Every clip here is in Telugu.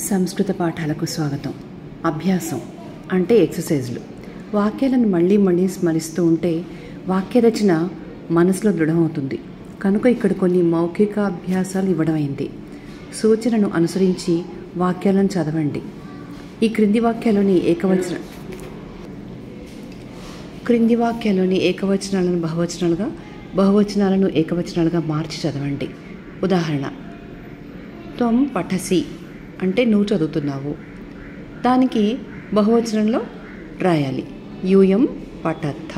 సంస్కృత పాఠాలకు స్వాగతం. అభ్యాసం అంటే ఎక్సర్సైజ్లు. వాక్యాలను మళ్ళీ మళ్ళీ స్మరిస్తూ ఉంటే వాక్య రచన మనసులో దృఢమవుతుంది. కనుక ఇక్కడ కొన్ని మౌఖిక అభ్యాసాలు ఇవ్వడమైంది. సూచనను అనుసరించి వాక్యాలను చదవండి. ఈ క్రింది వాక్యాల్లోని ఏకవచనాలను బహువచనాలుగా, బహువచనాలను ఏకవచనాలుగా మార్చి చదవండి. ఉదాహరణ: త్వం పఠసి అంటే నువ్వు చదువుతున్నావు. దానికి బహువచనంలో రాయాలి యూయం పఠథ.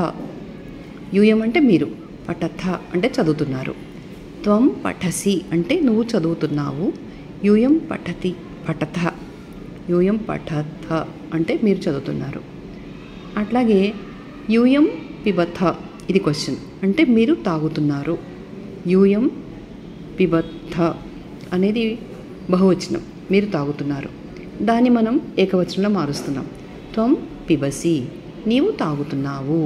యూయం అంటే మీరు, పఠథ అంటే చదువుతున్నారు. త్వం పఠసి అంటే నువ్వు చదువుతున్నావు. యూయం పఠతి పఠథ, యూయం పఠథ అంటే మీరు చదువుతున్నారు. అట్లాగే యూయం పిబథ, ఇది క్వశ్చన్, అంటే మీరు తాగుతున్నారు. యూయం పిబథ అనేది బహువచనం, మీరు తాగుతున్నారు. దాన్ని మనం ఏకవచనంలో మారుస్తున్నాం. త్వం పిబసి, నీవు తాగుతున్నావు.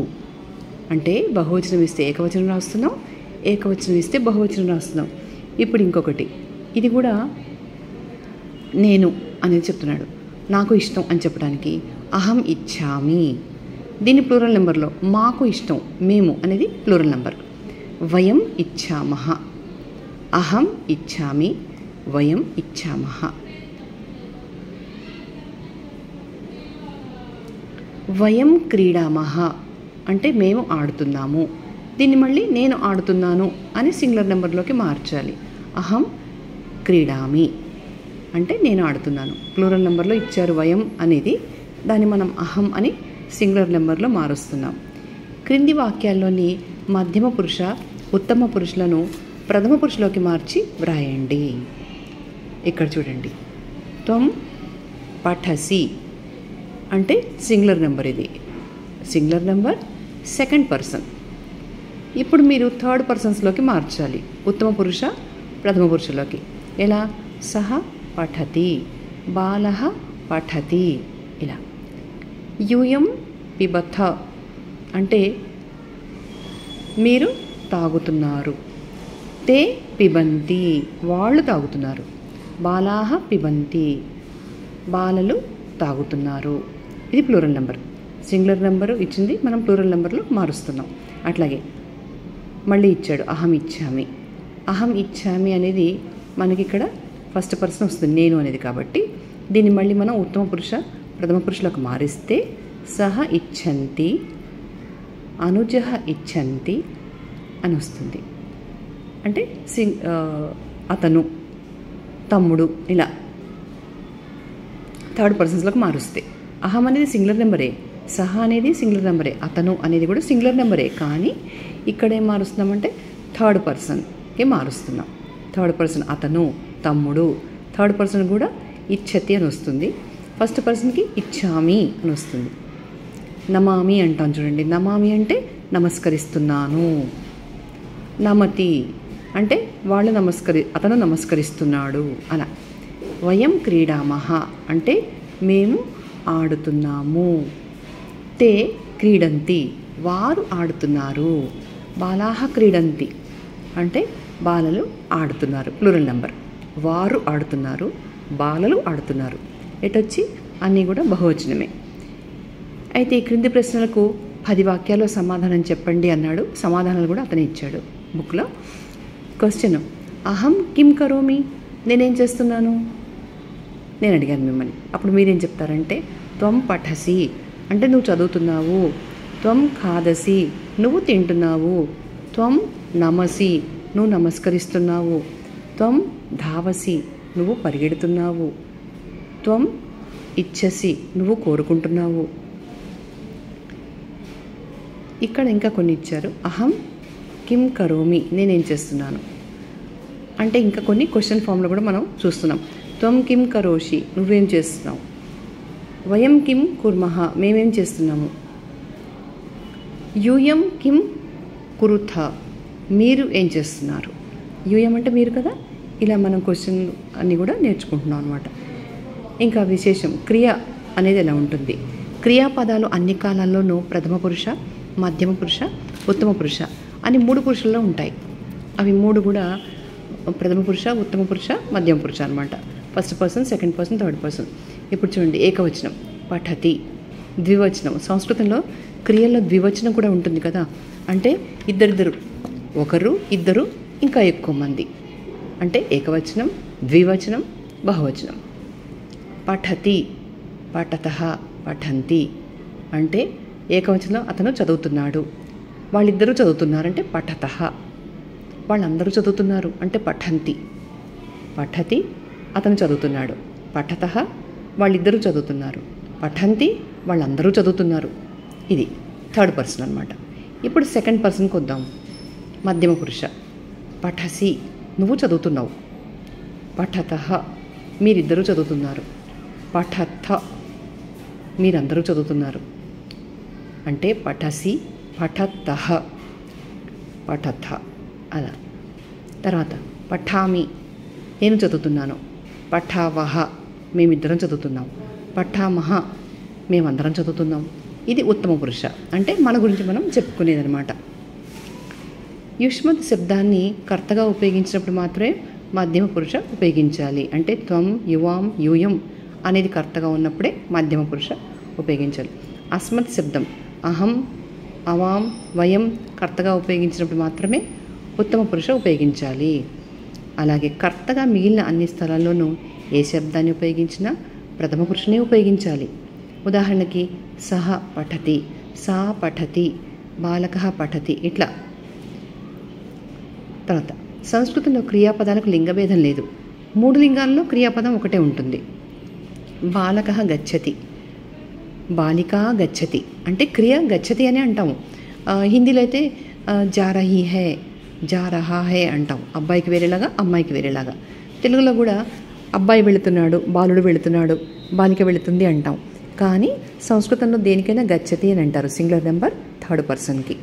అంటే బహువచనం ఇస్తే ఏకవచనం రాస్తున్నాం, ఏకవచనం ఇస్తే బహువచనం రాస్తున్నాం. ఇప్పుడు ఇంకొకటి, ఇది కూడా నేను అనేది చెప్తున్నాడు. నాకు ఇష్టం అని చెప్పడానికి అహం ఇచ్చామి. దీన్ని ప్లూరల్ నెంబర్లో మాకు ఇష్టం, మేము అనేది ప్లూరల్ నెంబర్. వయం ఇచ్చామః, అహం ఇచ్చామి, వయం ఇచ్చామః. వయం క్రీడామః అంటే మేము ఆడుతున్నాము. దీన్ని మళ్ళీ నేను ఆడుతున్నాను అని సింగులర్ నెంబర్లోకి మార్చాలి. అహం క్రీడామి అంటే నేను ఆడుతున్నాను. ప్లూరల్ నెంబర్లో ఇచ్చారు వయం అనేది, దాన్ని మనం అహం అని సింగులర్ నెంబర్లో మారుస్తున్నాం. క్రింది వాక్యాల్లోని మధ్యమ పురుష, ఉత్తమ పురుషులను ప్రథమ పురుషులోకి మార్చి వ్రాయండి. ఇక్కడ చూడండి, త్వం పఠసి అంటే సింగులర్ నెంబర్, ఇది సింగులర్ నెంబర్, సెకండ్ పర్సన్. ఇప్పుడు మీరు థర్డ్ పర్సన్స్లోకి మార్చాలి, ఉత్తమ పురుష ప్రథమ పురుషులోకి. ఎలా? సహ పఠతి, బాలః పఠతి, ఇలా. యూయం పిబథ అంటే మీరు తాగుతున్నారు. తే పిబంతి, వాళ్ళు తాగుతున్నారు. బాలాః పిబంతి, బాలలు తాగుతున్నారు. ఇది ప్లూరల్ నెంబర్. సింగులర్ నెంబరు ఇచ్చింది, మనం ప్లూరల్ నెంబర్లో మారుస్తున్నాం. అట్లాగే మళ్ళీ ఇచ్చాడు అహం ఇచ్చామి. అహం ఇచ్చామి అనేది మనకి ఇక్కడ ఫస్ట్ పర్సన్ వస్తుంది, నేను అనేది. కాబట్టి దీన్ని మళ్ళీ మనం ఉత్తమ పురుష ప్రథమ పురుషులకు మారిస్తే సహ ఇచ్చంతి, అనుజః ఇచ్చంతి అని వస్తుంది. అంటే అతను, తమ్ముడు, ఇలా థర్డ్ పర్సన్స్లోకి మారుస్తే. అహం అనేది సింగులర్ నెంబరే, సహ అనేది సింగులర్ నెంబరే, అతను అనేది కూడా సింగులర్ నెంబరే. కానీ ఇక్కడ ఏం మారుస్తున్నామంటే థర్డ్ పర్సన్కి మారుస్తున్నాం. థర్డ్ పర్సన్ అతను, తమ్ముడు. థర్డ్ పర్సన్ కూడా ఇచ్చతి అని వస్తుంది. ఫస్ట్ పర్సన్కి ఇచ్చామి అని వస్తుంది. నమామి అంటాం చూడండి. నమామి అంటే నమస్కరిస్తున్నాను. నమతి అంటే వాళ్ళు అతను నమస్కరిస్తున్నాడు అలా. వయం క్రీడామః అంటే మేము ఆడుతున్నాము. తే క్రీడంతి, వారు ఆడుతున్నారు. బాలాః క్రీడంతి అంటే బాలలు ఆడుతున్నారు, ప్లూరల్ నెంబర్. వారు ఆడుతున్నారు, బాలలు ఆడుతున్నారు. ఎటొచ్చి అన్నీ కూడా బహువచనమే. అయితే ఈ క్రింది ప్రశ్నలకు 10 వాక్యాల్లో సమాధానం చెప్పండి అన్నాడు. సమాధానాలు కూడా అతనే ఇచ్చాడు బుక్లో. క్వశ్చన్: అహం కిం కరోమి, నేనేం చేస్తున్నాను? నేను అడిగాను మిమ్మల్ని. అప్పుడు మీరేం చెప్తారంటే త్వం పఠసి అంటే నువ్వు చదువుతున్నావు. త్వం ఖాదసి నువ్వు తింటున్నావు. త్వం నమసి నువ్వు నమస్కరిస్తున్నావు. త్వం ధావసి నువ్వు పరిగెడుతున్నావు. త్వం ఇచ్చసి నువ్వు కోరుకుంటున్నావు. ఇక్కడ ఇంకా కొన్ని ఇచ్చారు. అహం కిం కరోమి నేనేం చేస్తున్నాను అంటే ఇంకా కొన్ని క్వశ్చన్ ఫామ్లో కూడా మనం చూస్తున్నాం. త్వం కిం కరోషి నువ్వేం చేస్తున్నావు. వయం కిం కుర్మః మేమేం చేస్తున్నాము. యూయం కిం కురుథ మీరు ఏం చేస్తున్నారు. యూయం అంటే మీరు కదా. ఇలా మనం క్వశ్చన్ అన్నీ కూడా నేర్చుకుంటున్నాం అనమాట. ఇంకా విశేషం క్రియ అనేది ఎలా ఉంటుంది. క్రియాపదాలు అన్ని కాలాల్లోనూ ప్రథమ పురుష, మధ్యమ పురుష, ఉత్తమ పురుష అని 3 పురుషుల్లో ఉంటాయి. అవి 3 కూడా ప్రథమ పురుష, ఉత్తమ పురుష, మధ్యమ పురుష అనమాట. First person, second person, third person. ఇప్పుడు చూడండి ఏకవచనం పఠతి, ద్వివచనం. సంస్కృతంలో క్రియల్లో ద్వివచనం కూడా ఉంటుంది కదా, అంటే ఇద్దరిద్దరు, ఒకరు, ఇద్దరు, ఇంకా ఎక్కువ మంది, అంటే ఏకవచనం, ద్వివచనం, బహువచనం. పఠతి, పఠతః, పఠంతి అంటే ఏకవచనంలో అతను చదువుతున్నాడు, వాళ్ళిద్దరూ చదువుతున్నారంటే పఠతః, వాళ్ళందరూ చదువుతున్నారు అంటే పఠంతి. పఠతి అతను చదువుతున్నాడు, పఠతః వాళ్ళిద్దరూ చదువుతున్నారు, పఠంతి వాళ్ళందరూ చదువుతున్నారు. ఇది థర్డ్ పర్సన్ అనమాట. ఇప్పుడు సెకండ్ పర్సన్కి వద్దాం. మధ్యమ పురుష. పఠసి నువ్వు చదువుతున్నావు, పఠతః మీరిద్దరూ చదువుతున్నారు, పఠత్థ మీరందరూ చదువుతున్నారు. అంటే పఠసి, పఠత్తః, పఠత్థ అలా. తర్వాత పఠామి నేను చదువుతున్నాను, పఠావహ మేమిద్దరం చదువుతున్నాం, పఠామహ మేమందరం చదువుతున్నాం. ఇది ఉత్తమ పురుష, అంటే మన గురించి మనం చెప్పుకునేదనమాట. యుష్మత్ శబ్దాన్ని కర్తగా ఉపయోగించినప్పుడు మాత్రమే మధ్యమ పురుష ఉపయోగించాలి. అంటే త్వం, యువాం, యూయం అనేది కర్తగా ఉన్నప్పుడే మధ్యమ పురుష ఉపయోగించాలి. అస్మత్ శబ్దం అహం, అవాం, వయం కర్తగా ఉపయోగించినప్పుడు మాత్రమే ఉత్తమ పురుష ఉపయోగించాలి. అలాగే కర్తగా మిగిలిన అన్ని స్థలాల్లోనూ ఏ శబ్దాన్ని ఉపయోగించినా ప్రథమ పురుషునే ఉపయోగించాలి. ఉదాహరణకి సహ పఠతి, సా పఠతి, బాలకః పఠతి ఇట్లా. తర్వాత సంస్కృతంలో క్రియాపదాలకు లింగభేదం లేదు. 3 లింగాల్లో క్రియాపదం ఒకటే ఉంటుంది. బాలకః గచ్చతి, బాలికా గచ్చతి అంటే క్రియ గచ్చతి అని అంటాము. హిందీలో అయితే జా రహీ హై, జా రహా హై అంటాం. అబ్బాయికి వేరేలాగా, అమ్మాయికి వేరేలాగా. తెలుగులో కూడా అబ్బాయి వెళుతున్నాడు, బాలుడు వెళుతున్నాడు, బాలిక వెళుతుంది అంటాం. కానీ సంస్కృతంలో దేనికైనా గచ్చతి అని అంటారు. సింగులర్ నెంబర్ థర్డ్ పర్సన్కి.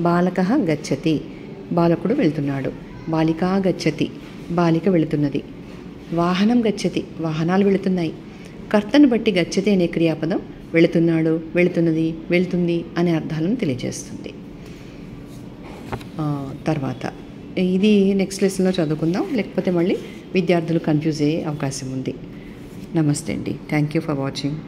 బాలకః గచ్చతి బాలకుడు వెళుతున్నాడు, బాలికా గచ్చతి బాలిక వెళుతున్నది, వాహనం గచ్చతి వాహనాలు వెళుతున్నాయి. కర్తను బట్టి గచ్చతి అనే క్రియాపదం వెళుతున్నాడు, వెళుతున్నది, వెళుతుంది అనే అర్థాలను తెలియజేస్తుంది. తర్వాత ఇది నెక్స్ట్ లెసన్లో చదువుకుందాం, లేకపోతే మళ్ళీ విద్యార్థులు కన్ఫ్యూజ్ అయ్యే అవకాశం ఉంది. నమస్తే అండి, థ్యాంక్ యూ ఫర్ వాచింగ్.